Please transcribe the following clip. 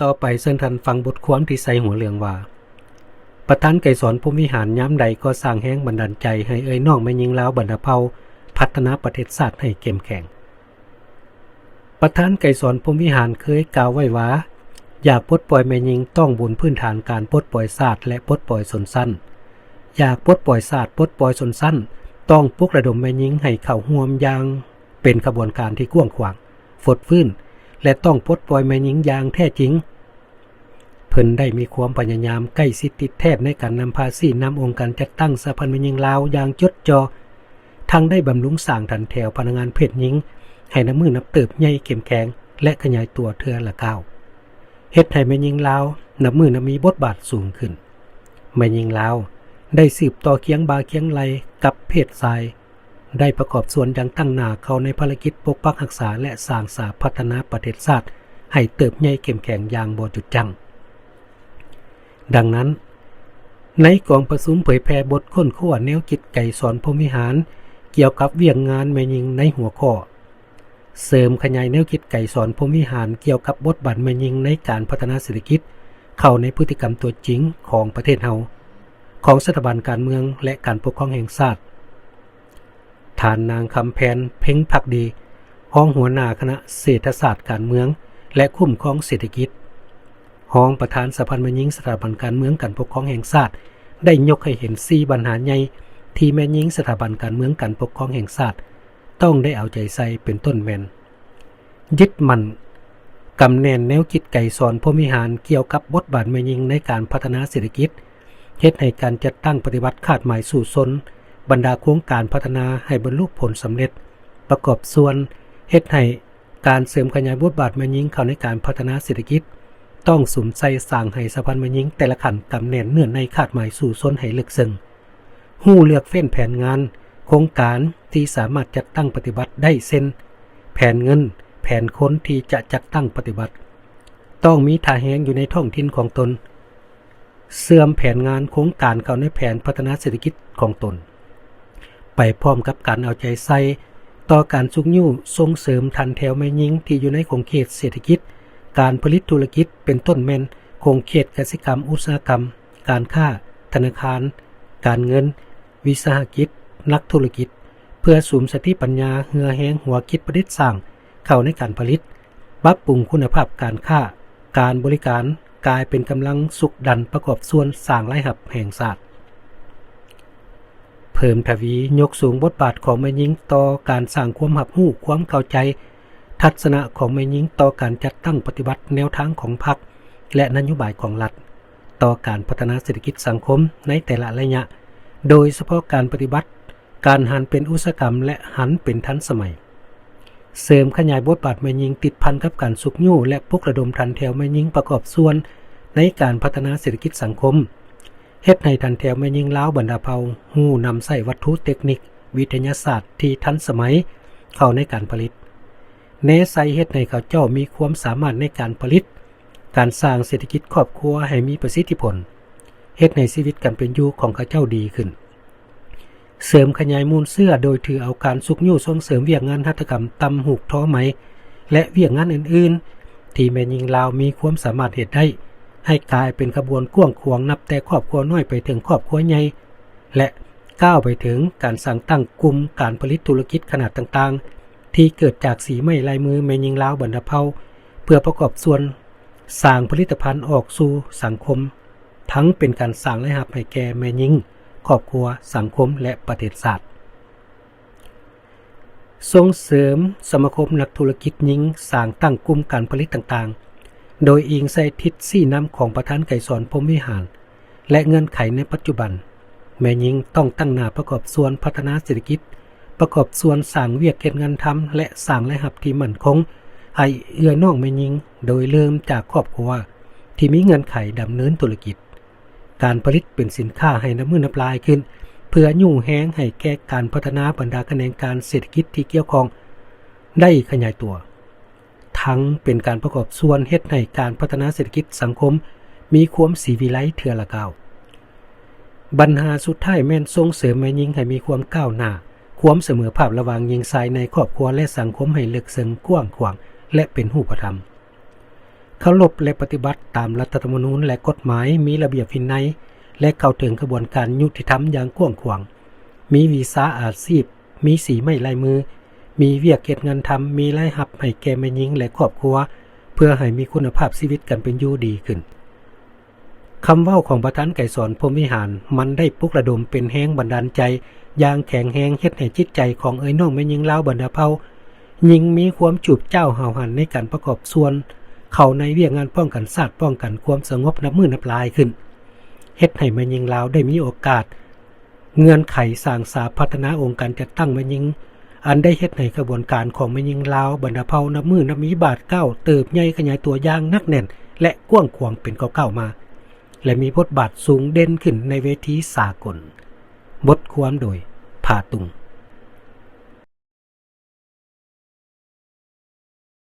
ต่อไปเชิญท่านฟังบทความที่ใส่หัวเรื่องว่าประธานไกรสอนพรหมวิหารย้ำใดก็สร้างแห้งบันดาลใจให้เอ่ยน้องแม่ยิงลาวบรรดาเผ่าพัฒนาประเทศชาติให้เข้มแข็งประธานไกรสอนพรหมวิหารเคยกล่าวไว้ว่าอยากปลดปล่อยแม่ยิงต้องบนพื้นฐานการปลดปล่อยศาสตร์และปลดปล่อยชนชั้นอยากปลดปล่อยศาสตร์ปลดปล่อยชนชั้นต้องปลุกระดมแม่ยิงให้เข้าร่วมอย่างเป็นขบวนการที่กว้างขวางฟดฟื้นและต้องปลดปล่อยแม่ยิงอย่างแท้จริงเพิ่นได้มีความพยายามใกล้ชิดติดแทบในการนำภาษีนำองค์การจัดตั้งสหพันธ์แม่ยิงลาวอย่างจดจ่อทั้งได้บำรุงสร้างฐานแถวพนักงานเพศหญิงให้น้ำมือนับเติบใหญ่เข้มแข็งและขยายตัวเทื่อละก้าวเฮ็ดให้แม่ยิงลาวนับมือนับมีบทบาทสูงขึ้นแม่ยิงลาวได้สืบต่อเคียงบาเคียงไหลกับเพศชายได้ประกอบส่วนอย่างตั้งหน้าเข้าในภารกิจปกปักรักษาและสร้างสาพัฒนาประเทศชาติให้เติบใหญ่เข้มแข็งอย่างบ่หยุดยั้งดังนั้นในกองประชุมเผยแพร่บทค้นคว้าแนวคิดไกรสอนพรหมวิหารเกี่ยวกับเวียงงานแม่ยิงในหัวข้อเสริมขยายแนวคิดไกรสอนพรหมวิหารเกี่ยวกับบทบาทแม่ยิงในการพัฒนาเศรษฐกิจเข้าในพฤติกรรมตัวจริงของประเทศเฮาของสถาบันการเมืองและการปกครองแห่งชาติฐานนางคำแพนเพ็งภักดีรองหัวหน้าคณะเศรษฐศาสตร์การเมืองและคุ้มครองเศรษฐกิจรองประธานสภาแม่หญิงสถาบันการเมืองการปกครองแห่งชาติได้ยกให้เห็น4ปัญหาใหญ่ที่แม่หญิงสถาบันการเมืองการปกครองแห่งชาติต้องได้เอาใจใส่เป็นต้นแม่นยึดมั่นกำแน่นแนวคิดไกรสอนพรหมวิหารเกี่ยวกับบทบาทแม่หญิงในการพัฒนาเศรษฐกิจเฮ็ดให้การจัดตั้งปฏิบัติคาดหมายสู่ชนบรรดาโครงการพัฒนาให้บรรลุผลสำเร็จประกอบส่วนเฮ็ดให้การเสริมขยายบทบาทแม่หญิงเข้าในการพัฒนาเศรษฐกิจต้องสุมใส่สร้างให้สหพันธ์แม่หญิงแต่ละขันกำแน่นเนื่องในคาดหมายสู่ชนให้ลึกซึ้งฮู้เลือกเฟ้นแผนงานโครงการที่สามารถจัดตั้งปฏิบัติได้เช่นแผนเงินแผนคนที่จะจัดตั้งปฏิบัติต้องมีท่าแฮงอยู่ในท้องถิ่นของตนเสื่อมแผนงานโครงการเข้าในแผนพัฒนาเศรษฐกิจของตนไปพร้อมกับการเอาใจใส่ต่อการสุกยู่ส่งเสริมทันแถวแม่หญิงที่อยู่ในขงเขตเศรษฐกิจการผลิตธุรกิจเป็นต้นแม่นคงเขตกสิกรรมอุตสาหกรรมการค้าธนาคารการเงินวิสาหกิจนักธุรกิจเพื่อสูมสติปัญญาเหือแห้งหัวคิดประดิษฐ์สร้างเข้าในการผลิตปรับปรุงคุณภาพการค้าการบริการกลายเป็นกำลังสุกดันประกอบส่วนสร้างรายรับแห่งชาติเพิ่มทวียกสูงบทบาทของแม่หญิงต่อการสร้างความรับรู้ความเข้าใจทัศนะของแม่หญิงต่อการจัดตั้งปฏิบัติแนวทางของพรรคและนโยบายของรัฐต่อการพัฒนาเศรษฐกิจสังคมในแต่ละระยะโดยเฉพาะการปฏิบัติการหันเป็นอุตสาหกรรมและหันเป็นทันสมัยเสริมขยายบทบาทแม่หญิงติดพันกับการสุกยู่และปลุกระดมทันแถวแม่หญิงประกอบส่วนในการพัฒนาเศรษฐกิจสังคมเฮ็ดให้ทันแถวแม่หญิงลาวบรรดาเผ่าฮู้นำใช้วัตถุเทคนิควิทยาศาสตร์ที่ทันสมัยเข้าในการผลิตแนะใส่เฮ็ดให้เขาเจ้ามีความสามารถในการผลิตการสร้างเศรษฐกิจครอบครัวให้มีประสิทธิผลเฮ็ดให้ชีวิตการเป็นอยู่ของเขาเจ้าดีขึ้นเสริมขยายมูลเสื้อโดยถือเอาการสุกยู่ส่งเสริมเวียกงานหัตถกรรมตำหูกท้อไหมและเวียกงานอื่นๆที่แม่หญิงลาวมีความสามารถเฮ็ดได้ให้กลายเป็นกระบวนกว้างขวางนับแต่ครอบครัวน้อยไปถึงครอบครัวใหญ่และก้าวไปถึงการสร้างตั้งกลุ่มการผลิตธุรกิจขนาดต่างๆที่เกิดจากสีไม้ลายมือแม่หญิงลาวบรรดาเผ่าเพื่อประกอบส่วนสร้างผลิตภัณฑ์ออกสู่สังคมทั้งเป็นการสร้างรายรับให้แก่แม่หญิงครอบครัวสังคมและประเทศชาติส่งเสริมสมาคมนักธุรกิจหญิงสร้างตั้งกลุ่มการผลิตต่างๆโดยอิงใส่ทิศสี่น้ำของประธานไกรสอนพรหมวิหารและเงื่อนไขในปัจจุบันแม่หญิงต้องตั้งหน้าประกอบส่วนพัฒนาเศรษฐกิจประกอบส่วนสร้างเวียกเฮ็ดงานทำและสร้างรายรับที่มั่นคงให้เอื้อน้องแม่หญิงโดยเริ่มจากครอบครัวที่มีเงื่อนไขดำเนินธุรกิจการผลิตเป็นสินค้าให้น้ำมือน้ำลายขึ้นเพื่อยู่แห้งให้แก่การพัฒนาบรรดาแขนงการเศรษฐกิจที่เกี่ยวข้องได้ขยายตัวทั้งเป็นการประกอบส่วนเฮ็ดให้การพัฒนาเศรษฐกิจสังคมมีความสีวิไลเทื่อละก้าวปัญหาสุดท้ายแม่นส่งเสริมแม่หญิงให้มีความก้าวหน้าความเสมอภาพระหว่างหญิงชายในครอบครัวและสังคมให้ลึกซึ้งกว้างขวางและเป็นรูปธรรม เคารพและปฏิบัติตามรัฐธรรมนูญและกฎหมายมีระเบียบวินัยและเข้าถึงกระบวนการยุติธรรมอย่างกว้างขวางมีวีซ่าอาชีพมีสีไม้ลายมือมีเวียกเฮ็ดงานทำมีรายรับให้แก่แม่หญิงและครอบครัวเพื่อให้มีคุณภาพชีวิตกันเป็นอยู่ดีขึ้นคำเว้าของประธานไกรสอนพรหมวิหารมันได้ปลุกระดมเป็นแรงบันดาลใจอย่างแข็งแรงเฮ็ดให้จิตใจของเอ้ยน้องแม่หญิงลาวบรรดาเผ่ายิ่งมีความจูบเจ้าเฮาหันในการประกอบส่วนเข้าในเวียกงานป้องกันชาติป้องกันความสงบนับมื้อนับลายขึ้นเฮ็ดให้แม่หญิงลาวได้มีโอกาสเงื่อนไขสร้างสาพัฒนาองค์การจัดตั้งแม่หญิงอันได้เฮ็ดให้กระบวนการของแม่หญิงลาวบรรดาเผ่านับมื้อนับมีบาทเก้าเติบใหญ่ขยายตัวอย่างนักแน่นและกว้างขวางเป็นเก่าๆมาและมีบทบาทสูงเด่นขึ้นในเวทีสากลบทความโดยผาตุง